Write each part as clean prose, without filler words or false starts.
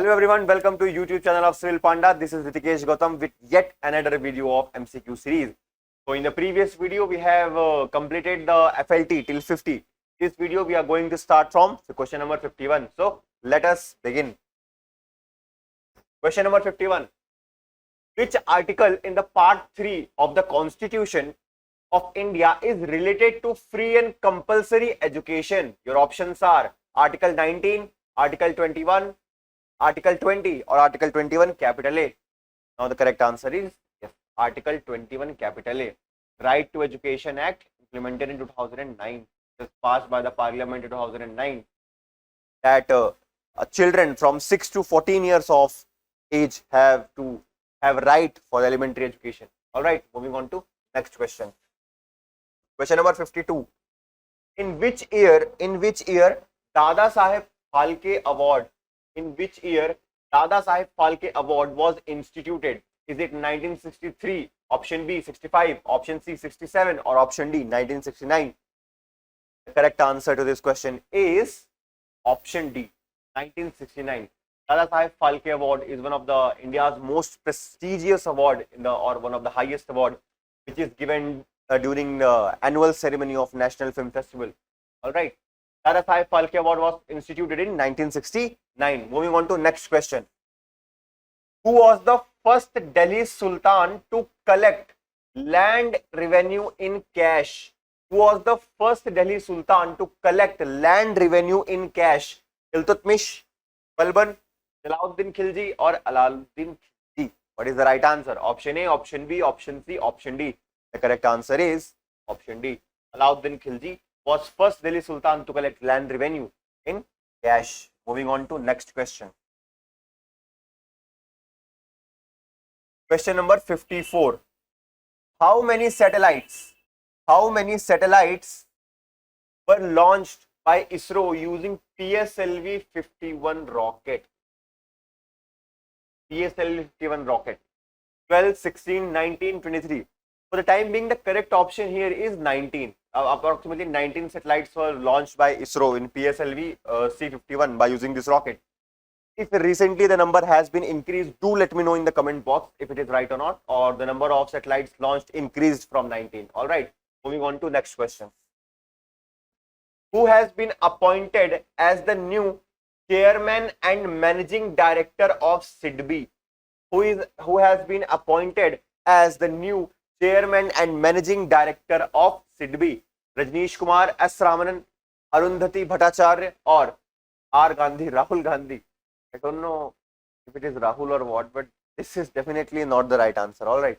Hello everyone, welcome to YouTube channel of Civil Panda. This is Ritikesh Gautam with yet another video of MCQ series. So in the previous video we have completed the FLT till 50. This video we are going to start from question number 51. So let us begin. Question number 51. Which article in the part 3 of the Constitution of India is related to free and compulsory education? Your options are Article 19, Article 21, Article 20 or Article 21 capital A. Now the correct answer is yes, Article 21 capital A. Right to Education Act implemented in 2009. It was passed by the Parliament in 2009 that children from 6 to 14 years of age have right for elementary education. All right, moving on to next question. Question number 52. In which year Dada Saheb Phalke Award was instituted? Is it 1963, option B 65, option C 67 or option D 1969? The correct answer to this question is option D 1969. Dada Saheb Phalke Award is one of the India's most prestigious award or one of the highest award which is given during the annual ceremony of National Film Festival. All right. Dada Saheb Phalke Award was instituted in 1969. Moving on to next question. Who was the first Delhi Sultan to collect land revenue in cash? Who was the first Delhi Sultan to collect land revenue in cash? Iltutmish, Balban, Salahuddin Khilji or Aladdin Khilji? What is the right answer? Option A, option B, option C, option D. The correct answer is option D. Aladdin Khilji was first Delhi Sultan to collect land revenue in cash. Moving on to next question. Question number 54. How many satellites were launched by ISRO using PSLV-51 rocket? PSLV-51 rocket. 12, 16, 19, 23. For the time being, the correct option here is 19. Approximately 19 satellites were launched by ISRO in PSLV C-51 by using this rocket. If recently the number has been increased, do let me know in the comment box if it is right or not, or the number of satellites launched increased from 19. All right, moving on to next question. Who has been appointed as the new chairman and managing director of SIDBI? Who has been appointed as the new chairman and managing director of SIDBI? Rajneesh Kumar, S. Ramanan, Arundhati Bhattacharya or R. Gandhi, Rahul Gandhi? I don't know if it is Rahul or what, but this is definitely not the right answer. All right.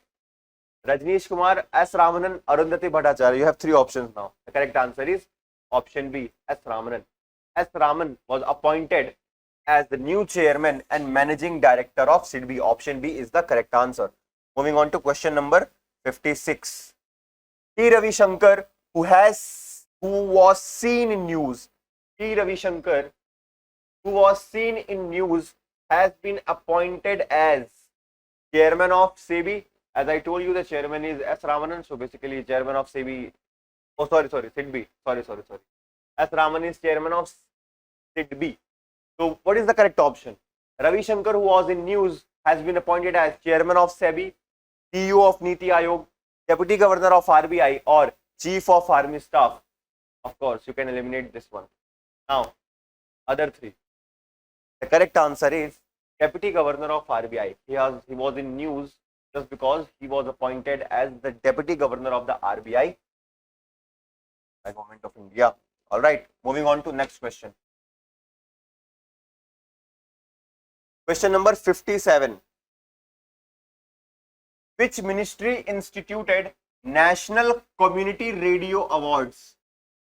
Rajneesh Kumar, S. Ramanan, Arundhati Bhattacharya. You have three options now. The correct answer is option B, S. Ramanan. S. Raman was appointed as the new chairman and managing director of SIDBI. Option B is the correct answer. Moving on to question number 56. T. Ravi Shankar, who was seen in news. T. Ravi Shankar, who was seen in news, has been appointed as chairman of SEBI. As I told you, the chairman is S. Ramanan. So basically, chairman of SEBI. Oh, sorry, SIDBI. Sorry. S. Raman is chairman of SIDBI. So what is the correct option? Ravi Shankar, who was in news, has been appointed as chairman of SEBI, CEO of Niti Aayog, Deputy Governor of RBI or Chief of Army Staff. Of course, you can eliminate this one. Now, other three. The correct answer is Deputy Governor of RBI. He was in news just because he was appointed as the Deputy Governor of the RBI by Government of India. All right, moving on to next question. Question number 57. Which ministry instituted National Community Radio Awards?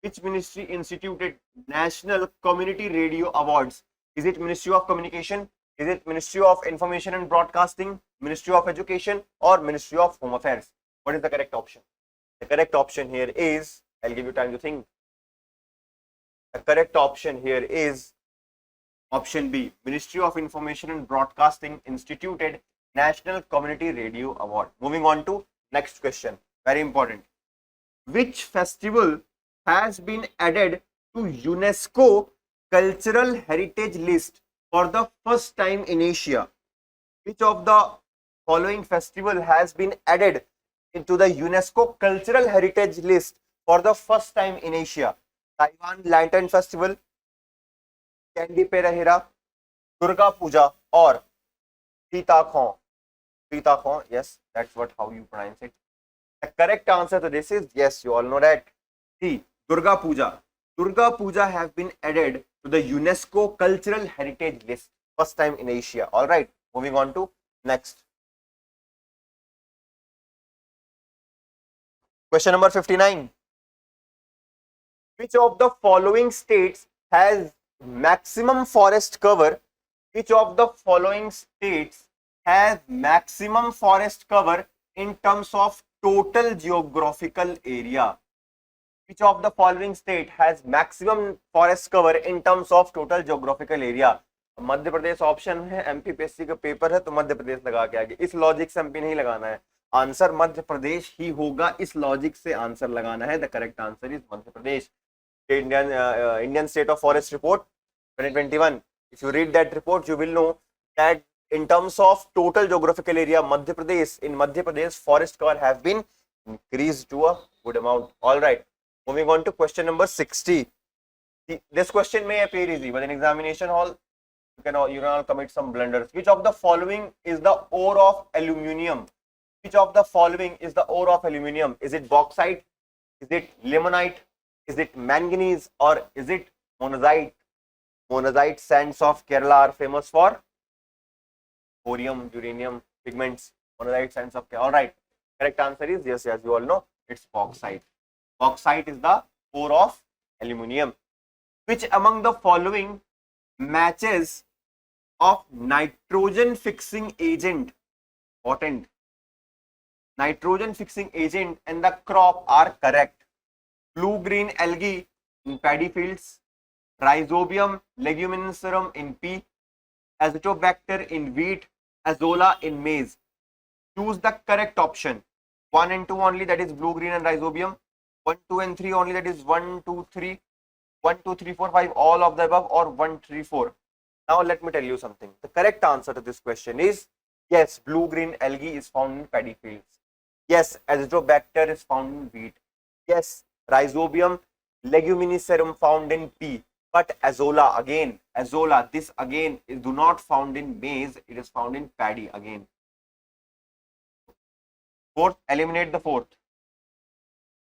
Which ministry instituted National Community Radio Awards? Is it Ministry of Communication? Is it Ministry of Information and Broadcasting, Ministry of Education or Ministry of Home Affairs? What is the correct option? The correct option here is, I'll give you time to think. The correct option here is option B, Ministry of Information and Broadcasting instituted National Community Radio Award. Moving on to next question. Very important. Which festival has been added to UNESCO Cultural Heritage List For the first time in Asia, which of the following festival has been added into the UNESCO Cultural Heritage List for the first time in Asia? Taiwan Lantern Festival, Candy Perahera, Durga Puja, or Sitakhon? Sitakhon, yes, that's what how you pronounce it. The correct answer to this is yes, you all know that. See, Durga Puja. Durga Puja have been added to the UNESCO Cultural Heritage List. First time in Asia. Alright, moving on to next. Question number 59. Which of the following states has maximum forest cover? Which of the following states has maximum forest cover in terms of total geographical area? Which of the following state has maximum forest cover in terms of total geographical area? Madhya Pradesh option है, MPPSC का paper है तो मध्य प्रदेश लगा के आगे. इस logic से MP नहीं लगाना है, आंसर मध्य प्रदेश ही होगा. इस लॉजिक से आंसर लगाना है. The correct answer is Madhya Pradesh. Indian State of Forest Report 2021. If you read that report, you will know that in terms of total geographical area, in Madhya Pradesh, forest cover have been increased to a good amount. All right. Moving on to question number 60. This question may appear easy, but in examination hall, you can all commit some blunders. Which of the following is the ore of aluminium? Which of the following is the ore of aluminium? Is it bauxite? Is it limonite? Is it manganese? Or is it monazite? Monazite sands of Kerala are famous for thorium, uranium, pigments. Monazite sands of Kerala. All right. Correct answer is yes, as you all know, it's bauxite. Bauxite is the ore of aluminium. Which among the following matches of nitrogen fixing agent, potent nitrogen fixing agent and the crop are correct? Blue-green algae in paddy fields, Rhizobium leguminosum in pea, Azotobacter in wheat, Azolla in maize. Choose the correct option. 1 and 2 only, that is blue-green and Rhizobium. 1, 2 and 3 only, that is 1, 2, 3. 1, 2, 3, 4, 5, all of the above, or 1, 3, 4. Now let me tell you something. The correct answer to this question is yes, blue-green algae is found in paddy fields. Yes, Azotobacter is found in wheat. Yes, Rhizobium leguminosum found in pea. But Azolla, this again is do not found in maize, it is found in paddy again. Fourth, eliminate the fourth.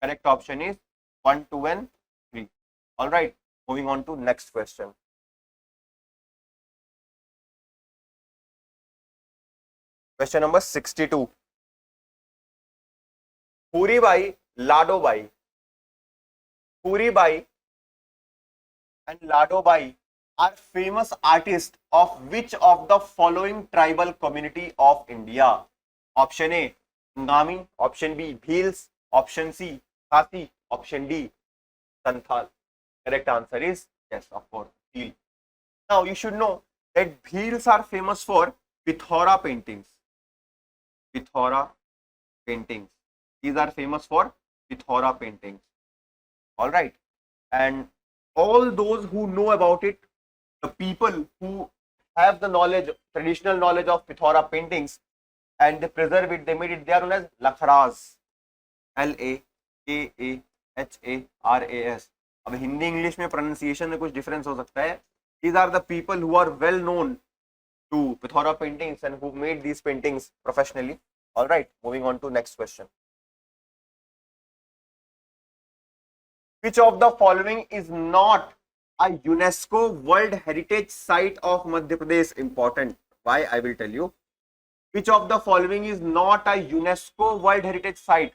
Correct option is 1, 2 and 3. All right, moving on to next question. Question number 62. Puribai, Ladobai. Puribai and Ladobai are famous artists of which of the following tribal community of India? Option A, Ngami. Option B, Bhils. Option C, Khasi. Option D, Santhal. Correct answer is yes, of course, Bhil. Now you should know that Bhils are famous for Pithora paintings. Pithora paintings. These are famous for Pithora paintings. All right. And all those who know about it, the people who have the knowledge, traditional knowledge of Pithora paintings, and they preserve it, they made it, they are known as Lakharas. Lakharas. अब Hindi English में pronunciation में कुछ difference हो सकता है. These are the people who are well known to Pithora paintings and who made these paintings professionally. All right, moving on to next question. Which of the following is not a UNESCO World Heritage Site of Madhya Pradesh? Important. Why? I will tell you. Which of the following is not a UNESCO World Heritage Site?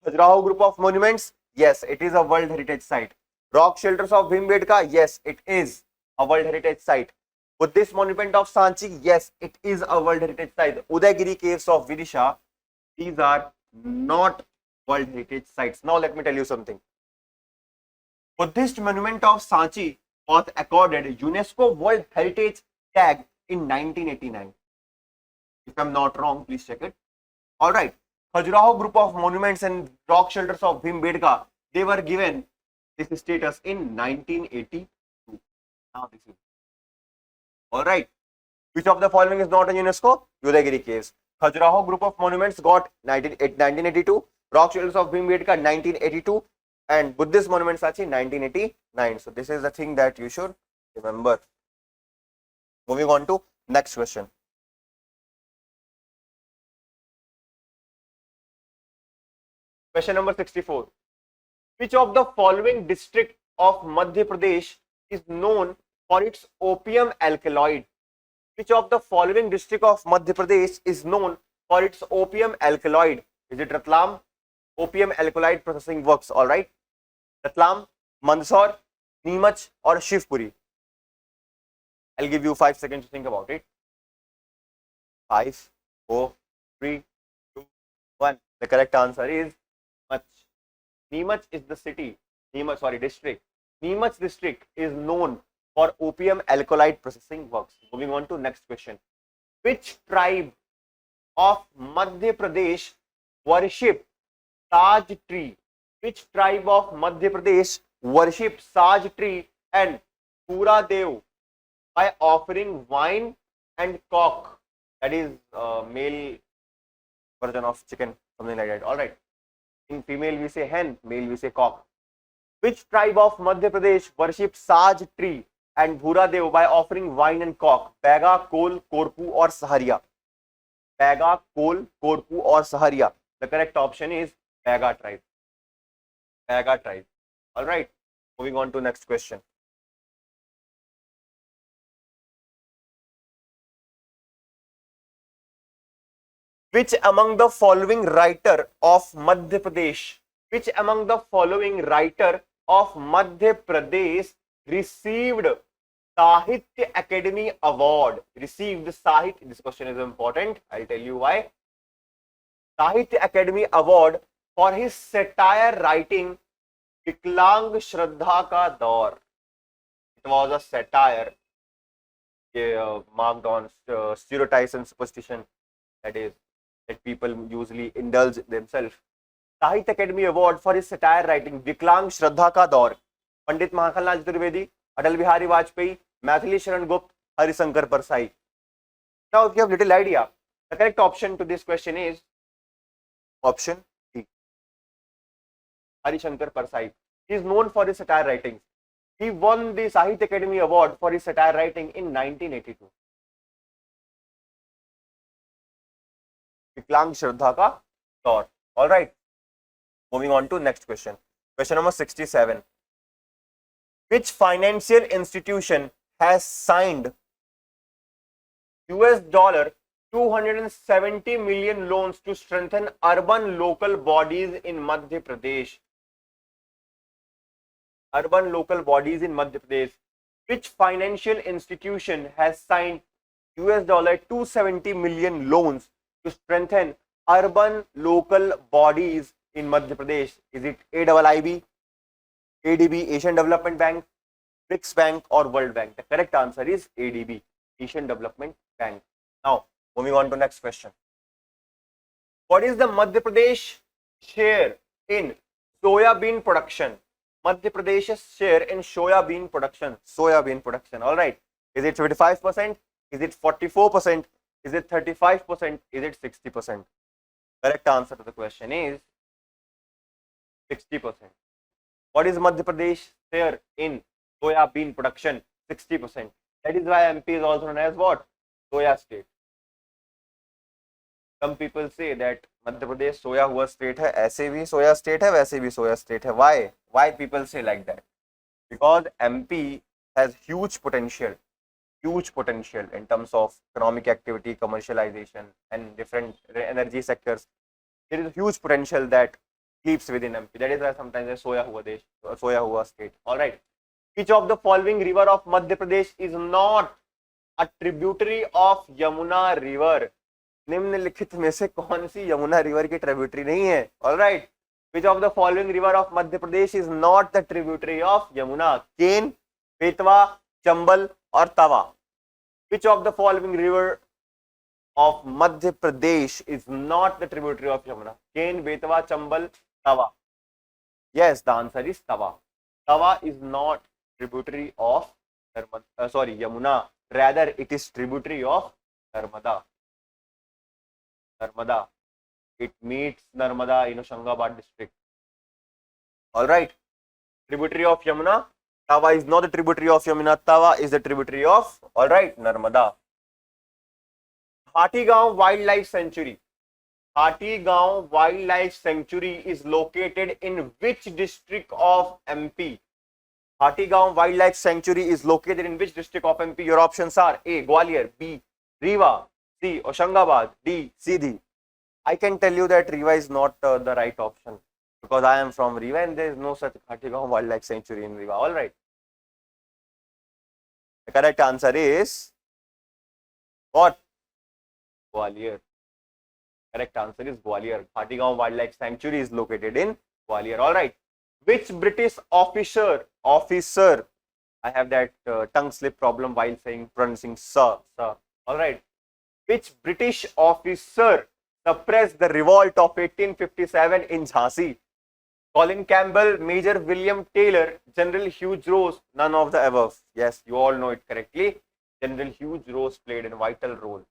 Khajuraho Group of Monuments? Yes, it is a World Heritage Site. Rock Shelters of Bhimbetka? Yes, it is a World Heritage Site. Buddhist Monument of Sanchi? Yes, it is a World Heritage Site. Udayagiri Caves of Vidisha? These are not World Heritage Sites. Now let me tell you something. Buddhist Monument of Sanchi was accorded UNESCO World Heritage Tag in 1989. If I'm not wrong, please check it. All right. Khajuraho Group of Monuments and Rock Shelters of Bhimbetka, they were given this status in 1982. Now this is. All right. Which of the following is not a UNESCO? Udayagiri Caves. Khajuraho group of monuments got 1982. Rock shells of Bhimbetka 1982. And Buddhist monuments are 1989. So this is the thing that you should remember. Moving on to next question. Question number 64. Which of the following district of Madhya Pradesh is known for its opium alkaloid? Which of the following district of Madhya Pradesh is known for its opium alkaloid? Is it Ratlam? Opium alkaloid processing works, all right. Ratlam, Mandsaur, Neemach or Shivpuri? I'll give you 5 seconds to think about it. 5, 4, 3, 2, 1. The correct answer is Neemach. Neemach is the city. District. Neemach district is known for opium alkaloid processing works. Moving on to next question. Which tribe of Madhya Pradesh worship Saj tree? Which tribe of Madhya Pradesh worship Saj tree and Pura Dev by offering wine and cock? That is male version of chicken, something like that. All right. In female we say hen, male we say cock. Which tribe of Madhya Pradesh worship Saj tree and Bhura Dev by offering wine and cock? Bega, Kol, Korpu or Saharia? Bega, Kol, Korpu or Saharia? The correct option is Bega tribe. Bega tribe. All right. Moving on to next question. Which among the following writer of Madhya Pradesh? Which among the following writer of Madhya Pradesh received Sahitya Academy Award? Received Sahitya. This question is important. I'll tell you why. Sahitya Academy Award for his satire writing Viklang Shraddha Ka Daur. It was a satire marked on stereotypes and superstition, that is, that people usually indulge themselves. Sahitya Academy Award for his satire writing Viklang Shraddha Ka Daur. Pandit Mahakalnath Chaturvedi, Atal Bihari Vajpayee, Maithili Sharan Gupt, Harisankar Parsai. Now, if you have little idea, the correct option to this question is option D. Harishankar Parsai. He is known for his satire writings. He won the Sahitya Academy Award for his satire writing in 1982. Viklang Shraddha Ka Daur. All right. Moving on to next question. Question number 67. Which financial institution has signed US dollar 270 million loans to strengthen urban local bodies in Madhya Pradesh? Urban local bodies in Madhya Pradesh. Which financial institution has signed US dollar 270 million loans to strengthen urban local bodies in Madhya Pradesh? Is it AIIB, ADB, Asian Development Bank, BRICS Bank or World Bank? The correct answer is ADB, Asian Development Bank. Now, moving on to next question. What is the Madhya Pradesh share in soya bean production? Madhya Pradesh's share in soya bean production. All right. Is it 75%? Is it 44%? Is it 35%? Is it 60%? Correct answer to the question is 60%. What is Madhya Pradesh share in soya bean production? 60%. That is why MP is also known as what? Soya state. Some people say that Madhya Pradesh soya हुआ state है, ऐसे भी soya state है, वैसे भी soya state है. Why? Why people say like that? Because MP has huge potential in terms of economic activity, commercialization, and different energy sectors. There is a huge potential that sleeps within MP. That is why sometimes they soya hua state. All right. Which of the following river of Madhya Pradesh is not a tributary of Yamuna river? निम्नलिखित में से कौन सी Yamuna river की tributary नहीं है? All right. Which of the following river of Madhya Pradesh is not the tributary of Yamuna? Ken, Betwa, Chambal or Tawa? Which of the following river of Madhya Pradesh is not the tributary of Yamuna? Ken, Betwa, Chambal, Tawa. Yes, the answer is Tawa. Tawa is not tributary of Yamuna. Rather, it is tributary of Narmada. Narmada. It meets Narmada in Hoshangabad district. All right. Tributary of Yamuna. Tawa is not the tributary of Yamuna. Tawa is the tributary of, all right, Narmada. Hathigaon Wildlife Sanctuary. Hathigaon Wildlife Sanctuary is located in which district of MP? Hathigaon Wildlife Sanctuary is located in which district of MP? Your options are A. Gwalior, B. Rewa, C. Hoshangabad, D. Sindhi. I can tell you that Rewa is not the right option because I am from Rewa and there is no such Hathigaon Wildlife Sanctuary in Rewa. All right. The correct answer is what? Gwalior. Correct answer is Gwalior. Hathigaon Wildlife Sanctuary is located in Gwalior. All right. Which British officer, I have that tongue slip problem while pronouncing sir. All right. Which British officer suppressed the revolt of 1857 in Jhansi? Colin Campbell, Major William Taylor, General Hugh Ross, none of the above. Yes, you all know it correctly. General Hugh Ross played a vital role.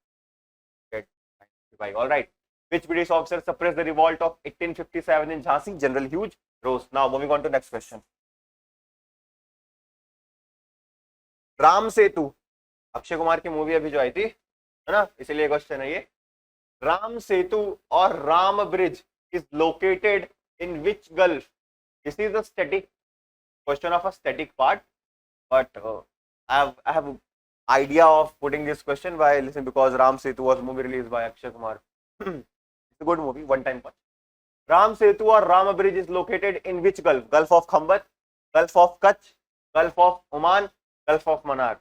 All right. Which British officer suppressed the revolt of 1857 in Jhansi? General Hugh Ross. Now moving on to next question. Ram Setu, Akshay Kumar की movie अभी जो आई थी, है ना, इसलिए question है ये. Ram Setu or Ram Bridge is located in which Gulf? This is a static question of a static part, but I have idea of putting this question by listening because Ram Setu was a movie released by Akshay Kumar. It's a good movie, one time watch. Ram Setu or Ram Bridge is located in which Gulf? Gulf of Khambat, Gulf of Kutch, Gulf of Oman, Gulf of Mannar.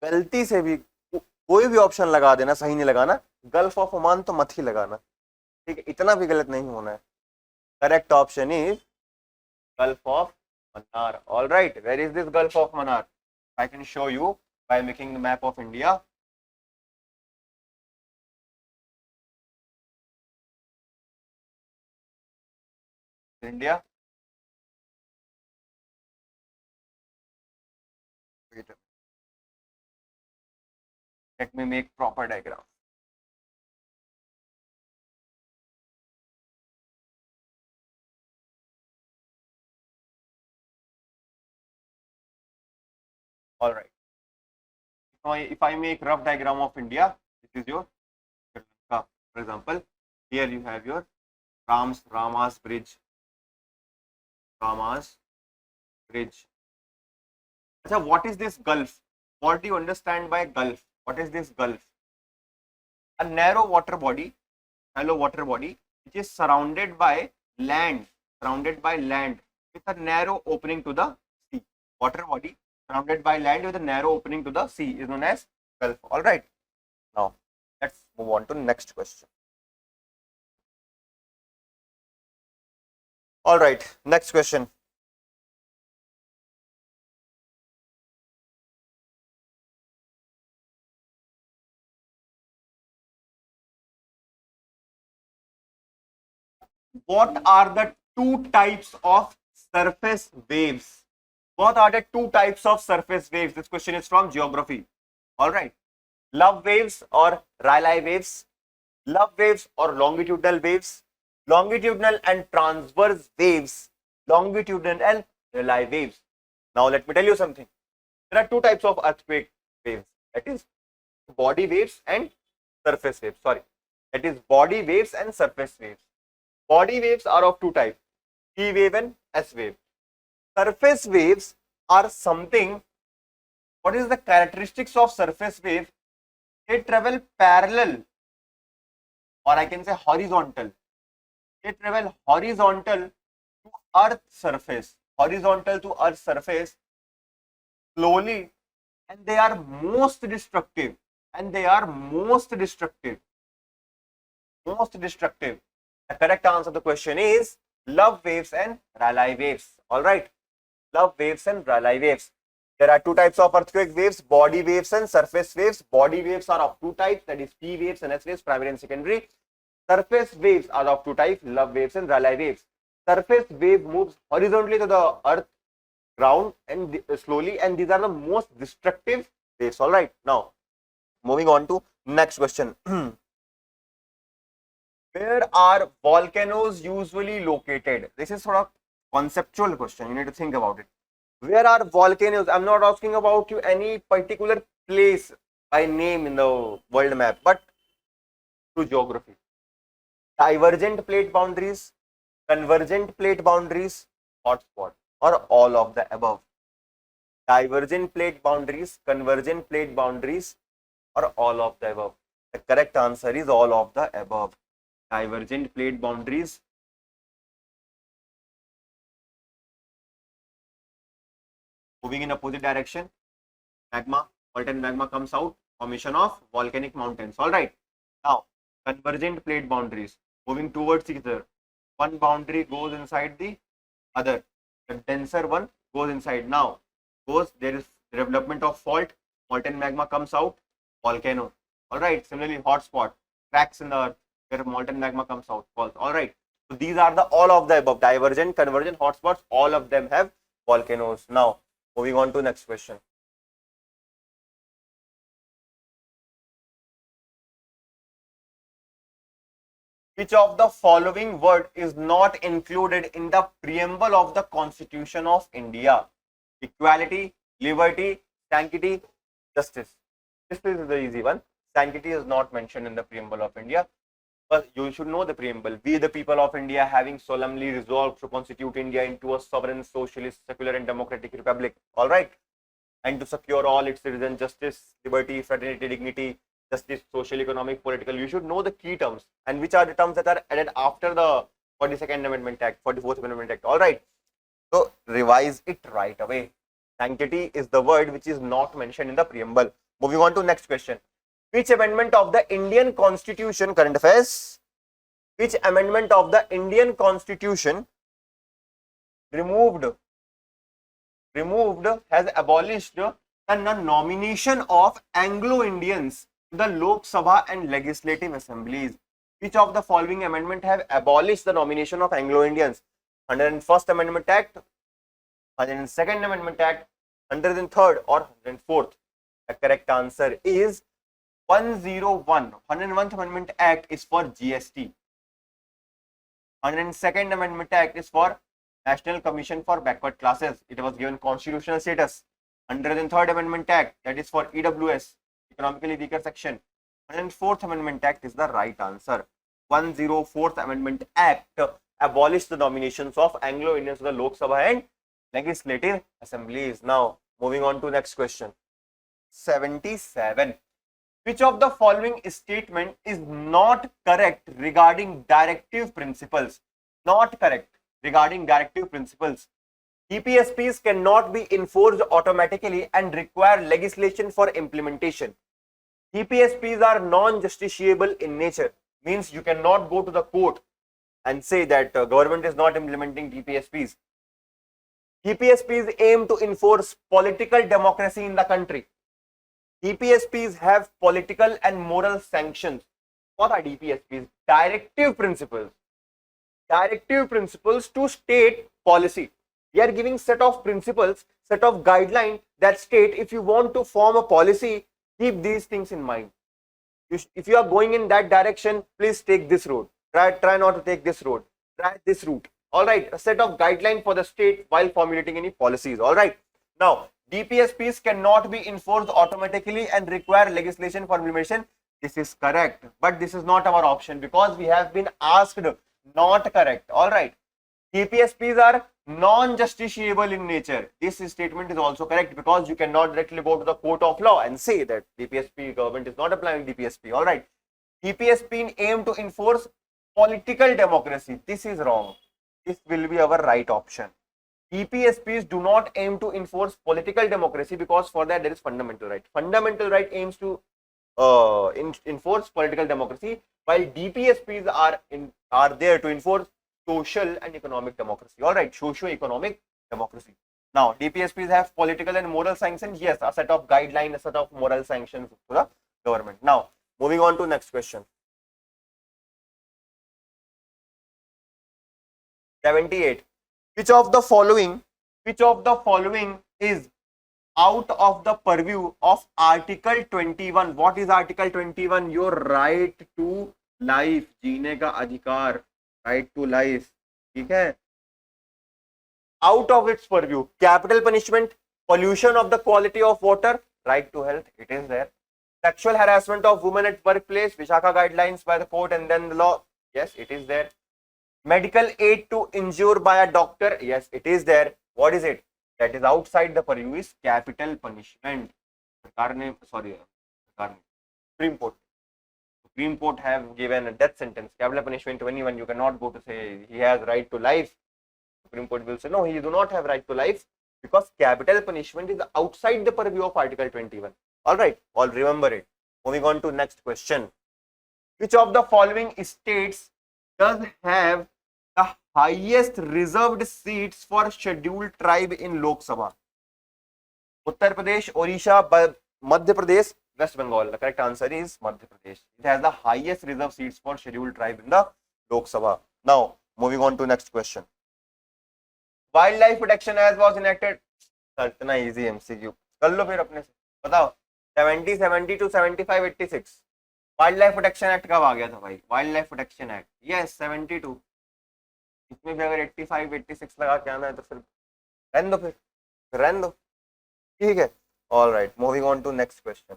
गलती से भी कोई भी option लगा देना, सही नहीं लगाना. गल्फ ऑफ ओमान तो मत ही लगाना, ठीक है, इतना भी गलत नहीं होना है. Correct option is gulf of Mannar. All right, where is this Gulf of Mannar? I can show you by making the map of India. India. Wait a minute. Let me make proper diagram. All right. Now, if I make rough diagram of India, this is your Sri Lanka. For example, here you have your Rama's bridge. Rama's bridge. So what is this Gulf? What do you understand by Gulf? What is this Gulf? A narrow water body, shallow water body, which is surrounded by land with a narrow opening to the sea. Water body surrounded by land with a narrow opening to the sea is known as Gulf. All right. Now, let's move on to next question. All right, next question. What are the two types of surface waves? What are the two types of surface waves? This question is from geography. All right. Love waves or Rayleigh waves. Love waves or longitudinal waves. Longitudinal and transverse waves. Longitudinal and Rayleigh waves. Now let me tell you something. There are two types of earthquake waves. That is body waves and surface waves. Sorry. That is body waves and surface waves. Body waves are of two types. P wave and S wave. Surface waves are something. What is the characteristics of surface wave? They travel parallel, or I can say horizontal. They travel horizontal to Earth's surface. Horizontal to Earth's surface slowly, and they are most destructive. Most destructive. The correct answer to the question is love waves and Rayleigh waves. All right. Love waves and Rayleigh waves. There are two types of earthquake waves, body waves and surface waves. Body waves are of two types, that is P waves and S waves, primary and secondary. Surface waves are of two types, love waves and Rayleigh waves. Surface wave moves horizontally to the earth ground and slowly, and these are the most destructive waves. All right, now moving on to next question. Where are volcanoes usually located? This is sort of conceptual question. You need to think about it. Where are volcanoes? I'm not asking about you any particular place by name in the world map, but to geography. Divergent plate boundaries, convergent plate boundaries, hotspot, or all of the above. Divergent plate boundaries, convergent plate boundaries, or all of the above. The correct answer is all of the above. Divergent plate boundaries. Moving in opposite direction, magma, molten magma comes out, formation of volcanic mountains. All right. Now, convergent plate boundaries, moving towards each other. One boundary goes inside the other. The denser one goes inside. Now, there is development of fault, molten magma comes out, volcano. All right. Similarly, hotspot, cracks in the earth where molten magma comes out. All right. So these are the all of the above. Divergent, convergent, hotspots. All of them have volcanoes. Now, moving on to next question. Which of the following word is not included in the preamble of the Constitution of India? Equality, liberty, sanctity, justice. This is the easy one. Sanctity is not mentioned in the preamble of India. But you should know the preamble. We, the people of India, having solemnly resolved to constitute India into a sovereign, socialist, secular, and democratic republic. All right. And to secure all its citizens justice, liberty, fraternity, dignity, justice, social, economic, political. You should know the key terms and which are the terms that are added after the 42nd Amendment Act, 44th Amendment Act. All right. So revise it right away. Sanctity is the word which is not mentioned in the preamble. Moving on to next question. Which amendment of the Indian Constitution, current affairs, which amendment of the Indian Constitution removed, has abolished the nomination of Anglo-Indians in the Lok Sabha and legislative assemblies? Which of the following amendment have abolished the nomination of Anglo-Indians? 101st Amendment Act, 102nd Amendment Act, 103rd or 104th? The correct answer is 101. 101th Amendment Act is for GST. 102nd Amendment Act is for National Commission for Backward Classes. It was given constitutional status. 103rd Amendment Act, that is for EWS, economically weaker section. 104th Amendment Act is the right answer. 104th Amendment Act abolished the nominations of Anglo-Indians to the Lok Sabha and legislative assemblies. Now, moving on to next question. 77. Which of the following statement is not correct regarding directive principles? Not correct regarding directive principles. EPSPs cannot be enforced automatically and require legislation for implementation. EPSPs are non-justiciable in nature. Means you cannot go to the court and say that government is not implementing EPSPs. EPSPs aim to enforce political democracy in the country. DPSPs have political and moral sanctions. What are DPSPs? Directive principles. Directive principles to state policy. We are giving set of principles, set of guidelines that state if you want to form a policy, keep these things in mind. If you are going in that direction, please take this road. Try not to take this road. Try this route. All right. A set of guidelines for the state while formulating any policies. All right. Now, DPSPs cannot be enforced automatically and require legislation for implementation. This is correct, but this is not our option because we have been asked not correct. All right. DPSPs are non-justiciable in nature. This statement is also correct because you cannot directly go to the court of law and say that DPSP government is not applying DPSP. All right. DPSP aim to enforce political democracy. This is wrong. This will be our right option. EPSPs do not aim to enforce political democracy because for that there is fundamental right. Fundamental right aims to enforce political democracy, while DPSPs are there to enforce social and economic democracy. All right, socio-economic democracy. Now, DPSPs have political and moral sanctions. Yes, a set of guidelines, a set of moral sanctions to the government. Now, moving on to next question. 78. Which of the following Which of the following is out of the purview of Article 21? What is Article 21? Your right to life, जीने का अधिकार, right to life. ठीक है? Out of its purview, capital punishment, pollution of the quality of water, right to health, it is there. Sexual harassment of women at workplace, Vishaka guidelines by the court and then the law, yes, it is there. Medical aid to injure by a doctor, yes, it is there. What is it? That is outside the purview is capital punishment. Supreme Court have given a death sentence, capital punishment to anyone. You cannot go to say he has right to life. Supreme Court will say no, he do not have right to life because capital punishment is outside the purview of Article 21. All right, all remember it. Moving on to next question. Which of the following states does have the highest reserved seats for scheduled tribe in Lok Sabha? Uttar Pradesh, Odisha, Madhya Pradesh, West Bengal. The correct answer is Madhya Pradesh. It has the highest reserved seats for scheduled tribe in the Lok Sabha. Now, moving on to next question. Wildlife Protection Act was enacted. इतना easy MCQ. कर लो फिर अपने से. बताओ. 70, 72, 75, 86. Wild protection act कब आ गया था भाई? Wild life protection act, yes 72. इसमें भी अगर 85, 86 लगा के आना है तो फिर रहने दो, फिर रहने दो. ठीक है. All right, moving on to next question.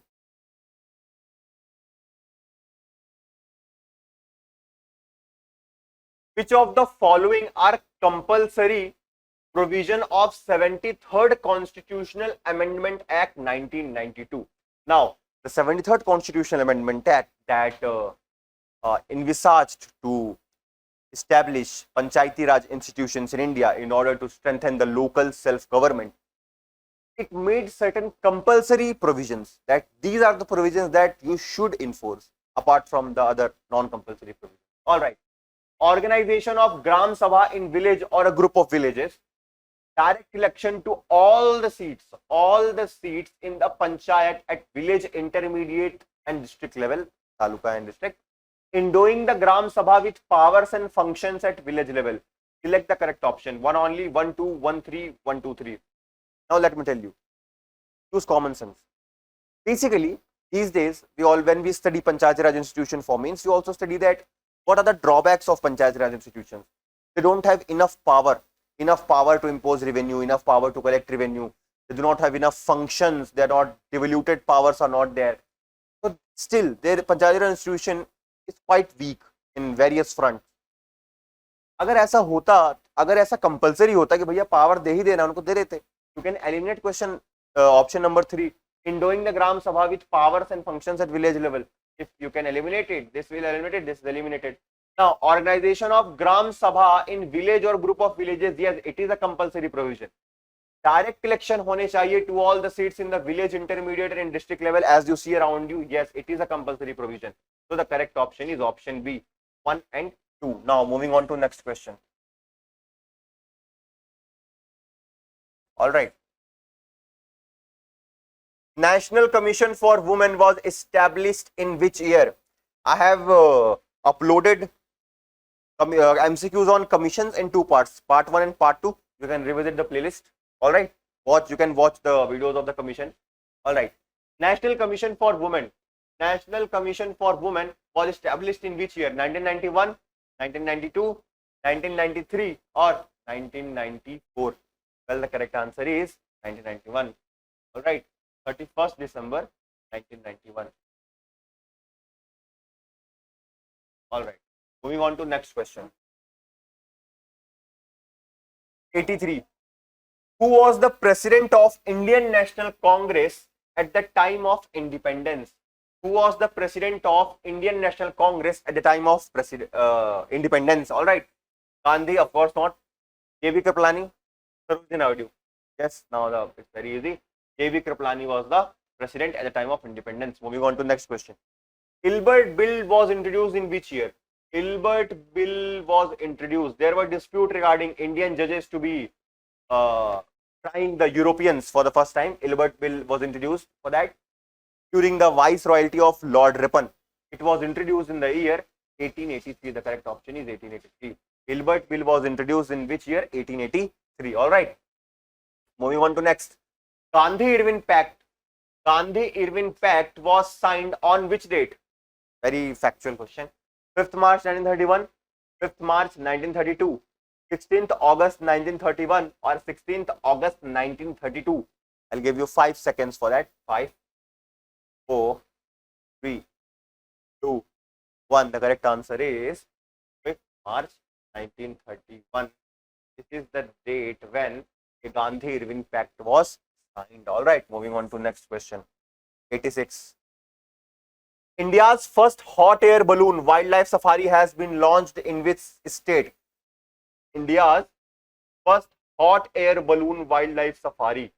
Which of the following are compulsory provision of 73rd Constitutional Amendment Act 1992? Now, the 73rd Constitutional Amendment Act that envisaged to establish Panchayati Raj institutions in India in order to strengthen the local self-government, it made certain compulsory provisions that these are the provisions that you should enforce apart from the other non-compulsory provisions. All right. Organization of Gram Sabha in village or a group of villages, direct election to all the seats in the panchayat at village, intermediate and district level, taluka and district, endowing the Gram Sabha with powers and functions at village level. Select the correct option. One only, 1, 2, 1, 3, 1, 2, 3. Now let me tell you, use common sense. Basically, these days, when we study Panchayati Raj institution for means, you also study that what are the drawbacks of Panchayati Raj institutions. They don't have enough power to impose revenue, enough power to collect revenue. They do not have enough functions. They are not devoluted powers are not there. So still, their Panchayati Raj institution is quite weak in various fronts. अगर ऐसा compulsory होता कि भैया power दे ही देना, उनको दे देते. You can eliminate question option number 3, endowing the Gram Sabha with powers and functions at village level. If you can eliminate it, this will eliminate it, this is eliminated. Now, organization of Gram Sabha in village or group of villages, yes, it is a compulsory provision. Direct election होने चाहिए to all the seats in the village, intermediate and district level as you see around you, yes, it is a compulsory provision. So the correct option is option B, 1 and 2. Now, moving on to next question. All right. National Commission for Women was established in which year? I have uploaded MCQs on commissions in 2 parts, part 1 and part 2. You can revisit the playlist. All right. You can watch the videos of the commission. All right. National Commission for Women. National Commission for Women was established in which year? 1991, 1992, 1993 or 1994? Well, the correct answer is 1991. All right. 31st December 1991. All right. Moving on to next question. 83. Who was the president of Indian National Congress at the time of independence? Who was the president of Indian National Congress at the time of independence? All right. Gandhi, of course not. J.B. Kripalani. Yes, now it's very easy. J.B. Kripalani was the president at the time of independence. Moving on to next question. Ilbert Bill was introduced in which year? Ilbert Bill was introduced. There were dispute regarding Indian judges to be trying the Europeans for the first time. Ilbert Bill was introduced for that during the viceroyalty of Lord Ripon. It was introduced in the year 1883. The correct option is 1883. Ilbert Bill was introduced in which year? 1883. All right. Moving on to next. Gandhi-Irwin Pact. Gandhi-Irwin Pact was signed on which date? Very factual question. 5th March 1931, 5th March 1932, 16th August 1931 or 16th August 1932. I'll give you 5 seconds for that. 5, 4, 3, 2, 1. The correct answer is 5th March 1931. This is the date when the Gandhi-Irwin Pact was signed. All right, moving on to next question. 86. India's first hot air balloon wildlife safari has been launched in which state? India's first hot air balloon wildlife safari.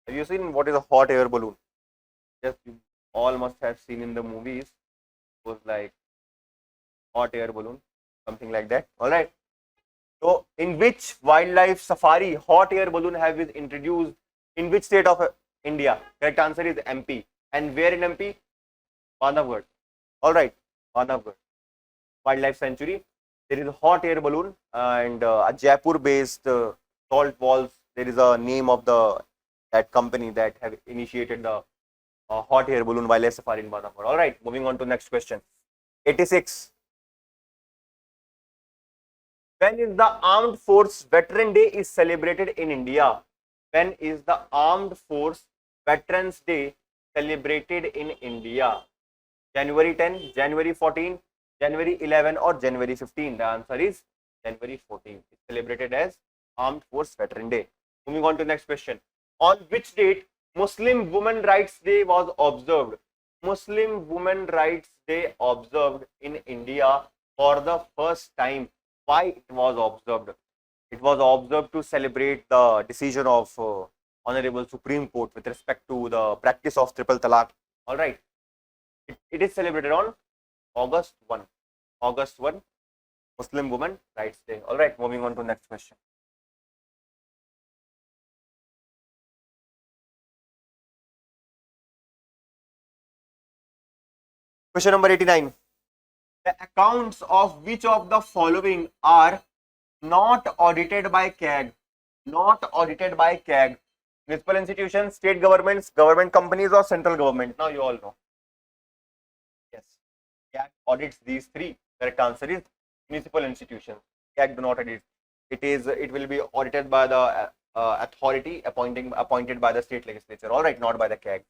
Have you seen what is a hot air balloon? Yes, you all must have seen in the movies. It was like hot air balloon, something like that. All right. So, in which wildlife safari hot air balloon have been introduced? In which state of India? Correct answer is MP. And where in MP? Bandhavgarh. All right, Bandhavgarh Wildlife Sanctuary. There is a hot air balloon and a Jaipur-based salt walls. There is a name of that company that have initiated the hot air balloon wildlife safari in Bandhavgarh. All right, moving on to next question. 86. When is the Armed Force Veteran Day is celebrated in India? When is the Armed Force Veterans Day celebrated in India? January 10, January 14, January 11 or January 15? The answer is January 14. It's celebrated as Armed Force Veteran Day. Moving on to next question. On which date Muslim Women Rights Day was observed? Muslim Women Rights Day observed in India for the first time. Why it was observed? It was observed to celebrate the decision of Honorable Supreme Court with respect to the practice of triple talaq. All right. It is celebrated on August 1. August 1, Muslim Women Rights Day. All right, moving on to next question. Question number 89. The accounts of which of the following are not audited by CAG? Not audited by CAG. Municipal institutions, state governments, government companies or central government? Now you all know. Yes, CAG audits these three. Correct answer is municipal institutions. CAG do not audit. It will be audited by the authority appointed by the state legislature. All right, not by the CAG.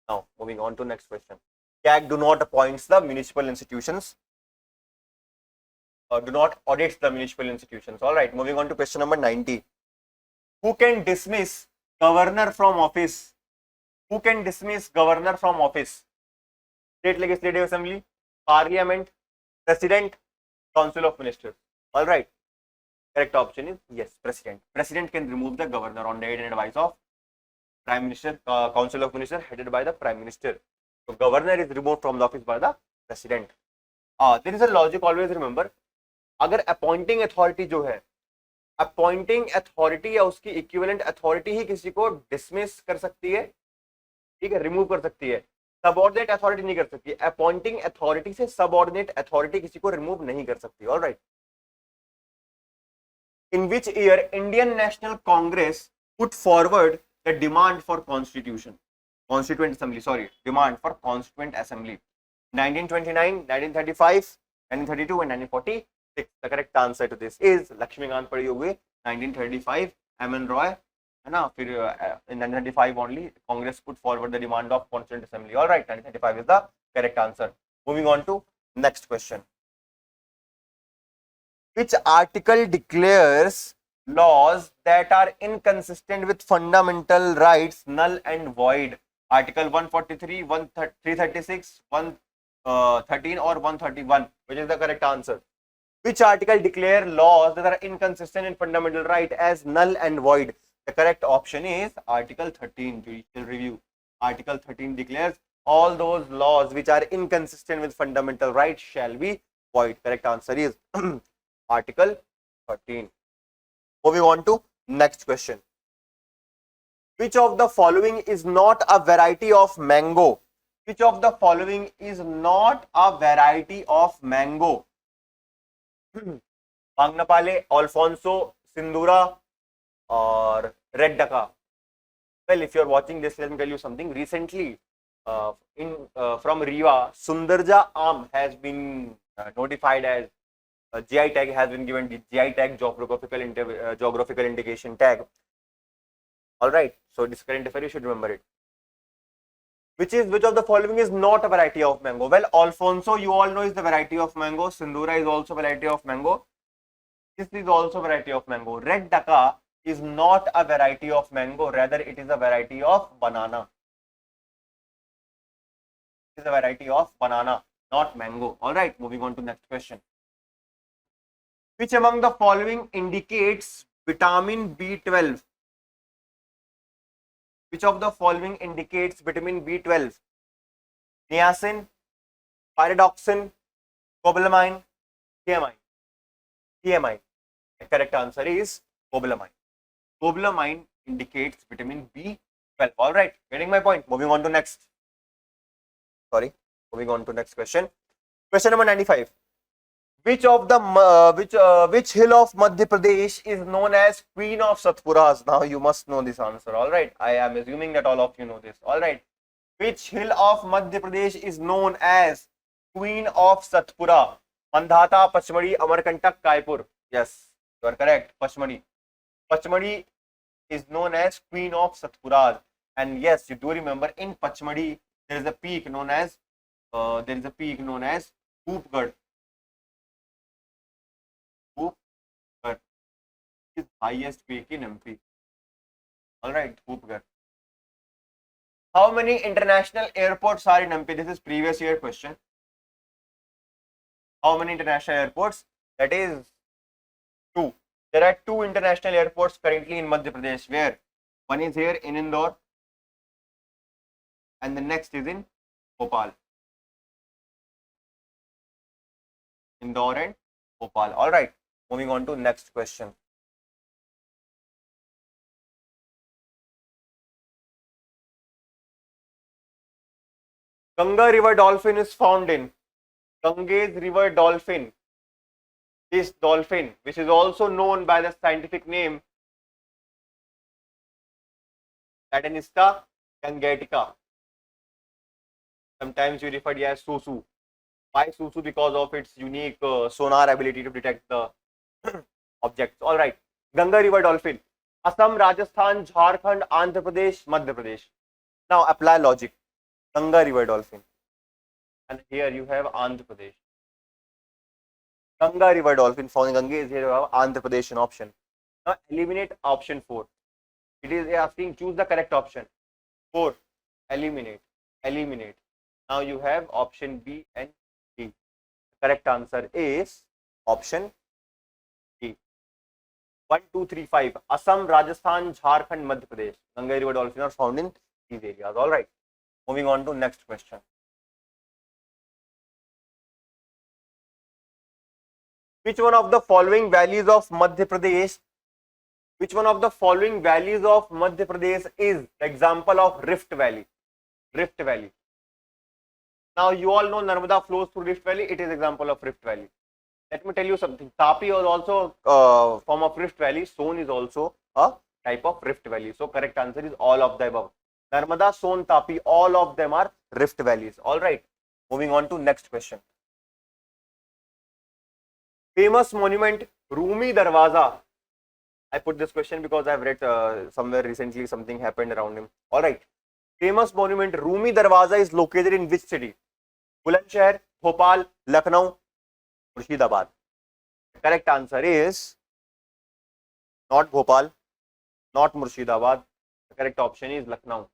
Now moving on to next question. CAG do not appoints the municipal institutions. Do not audit the municipal institutions. All right, moving on to question number 90. Who can dismiss governor from office? Who can dismiss governor from office? State Legislative Assembly, Parliament, President, Council of Ministers. All right. Correct option is yes, President. President can remove the governor on the aid and advice of Prime Minister, Council of Ministers headed by the Prime Minister. So governor is removed from the office by the President. There is a logic, always remember. अगर appointing authority जो है, appointing authority या उसकी equivalent authority ही किसी को dismiss कर सकती है, ठीक है, रिमूव कर सकती है, सबऑर्डिनेट अथॉरिटी नहीं कर सकती. अपॉइंटिंग अथॉरिटी से सबऑर्डिनेट अथॉरिटी किसी को रिमूव नहीं कर सकती. Alright. In which year Indian national Congress put forward the demand for constitution, constituent assembly, sorry, demand for constituent assembly? 1929, 1935, 1932 and 1946. The correct answer to this is Lakshmikant Padiyogwe, 1935, M.N. Roy, है ना. फिर in 1935 only Congress put forward the demand of Constituent Assembly. All right, 1935 is the correct answer. Moving on to next question. Which article declares laws that are inconsistent with fundamental rights null and void? Article 143, 336, 113 or 131? Which is the correct answer? Which article declare laws that are inconsistent in fundamental right as null and void? The correct option is Article 13, Judicial Review. Article 13 declares all those laws which are inconsistent with fundamental rights shall be void. Correct answer is Article 13. Moving on to next question. Which of the following is not a variety of mango? Which of the following is not a variety of mango? Bangnapale, Alfonso, Sindura और red डका? Well, if you're watching this, let me tell you something. Recently, from Riva, Sundarja Am has been notified as GI tag, has been given the GI tag, geographical indication tag. All right. So this current affair, you should remember it. Which of the following is not a variety of mango? Well, Alfonso, you all know, is the variety of mango. Sindura is also variety of mango. This is also variety of mango. Red Dhaka is not a variety of mango. Rather, it is a variety of banana. It is a variety of banana, not mango. All right. Moving on to next question. Which among the following indicates vitamin B12? Which of the following indicates vitamin B12? Niacin, pyridoxine, cobalamin, thiamine. Thiamine. The correct answer is cobalamin. Cobalamin indicates vitamin B12. All right, getting my point. Moving on to next. Moving on to next question. Question number 95. Which of the which hill of Madhya Pradesh is known as Queen of Satpuras? Now you must know this answer. All right, I am assuming that all of you know this. All right, which hill of Madhya Pradesh is known as Queen of Satpura? Mandhata, Pachmadi, Amarkantak, Kaipur. Yes, you are correct. Pachmadi. Pachmadi is known as Queen of Satpuras, and yes, you do remember in Pachmadi there is a peak known as Hoopgarh. Hoopgarh is highest peak in MP. All right, Hoopgarh. How many international airports are in MP? This is previous year question. How many international airports? That is 2. There are 2 international airports currently in Madhya Pradesh. Where? One is here in Indore, and the next is in Bhopal. Indore and Bhopal. All right. Moving on to next question. Ganga river dolphin is found in Ganges river dolphin. This dolphin, which is also known by the scientific name Latinista gangetica. Sometimes you refer to as Susu. Why Susu? Because of its unique sonar ability to detect the objects. All right. Ganga river dolphin. Assam, Rajasthan, Jharkhand, Andhra Pradesh, Madhya Pradesh. Now apply logic. Ganga river dolphin. And here you have Andhra Pradesh. Ganga river dolphin found in Ganges. Here you have Andhra Pradesh in option. Now eliminate option 4. It is asking choose the correct option. 4. Eliminate. Eliminate. Now you have option B and D. The correct answer is option D. 1, 2, 3, 5. Assam, Rajasthan, Jharkhand, Madhya Pradesh. Ganga river dolphin are found in these areas. All right. Moving on to next question. Which one of the following valleys of Madhya Pradesh? Which one of the following valleys of Madhya Pradesh is the example of Rift Valley? Rift Valley. Now you all know Narmada flows through Rift Valley. It is example of Rift Valley. Let me tell you something. Tapi is also a form of Rift Valley. Son is also a type of Rift Valley. So correct answer is all of the above. Narmada, Son, Tapi, all of them are Rift Valleys. All right. Moving on to next question. Famous monument Rumi Darwaza. I put this question because I've read somewhere recently something happened around him. All right. Famous monument Rumi Darwaza is located in which city? Bulandshahr, Bhopal, Lucknow, Murshidabad. The correct answer is not Bhopal, not Murshidabad. The correct option is Lucknow.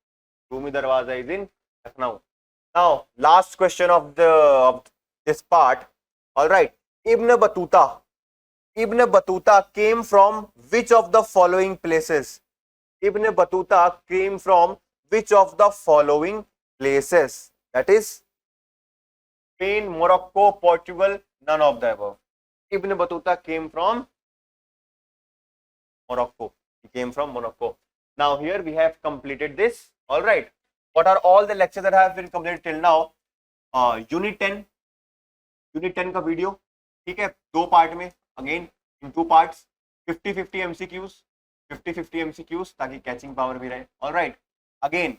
Rumi Darwaza is in Lucknow. Now, last question of this part. All right. Ibn Battuta came from which of the following places? Ibn Battuta came from which of the following places? That is Spain, Morocco, Portugal, none of the above. Ibn Battuta came from Morocco. He came from Morocco. Now here we have completed this. All right. What are all the lectures that have been completed till now? Unit 10 का video ठीक है 2 part में, again in 2 parts, 50-50 MCQs, 50-50 MCQs ताकि catching power भी रहे. All right. Again,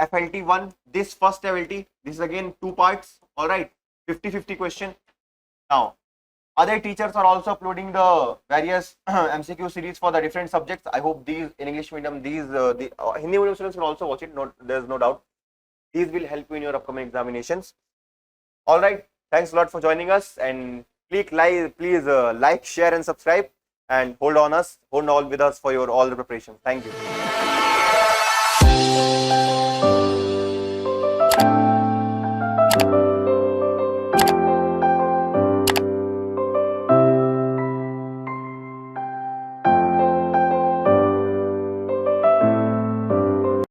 FLT 1, this first FLT, this is again 2 parts. All right. 50-50 question. Now, other teachers are also uploading the various MCQ series for the different subjects. I hope these in English medium, these Hindi medium students will also watch it. There's no doubt. These will help you in your upcoming examinations. All right. Thanks a lot for joining us, and please like, share, and subscribe, and hold on with us for your all the preparation. Thank you.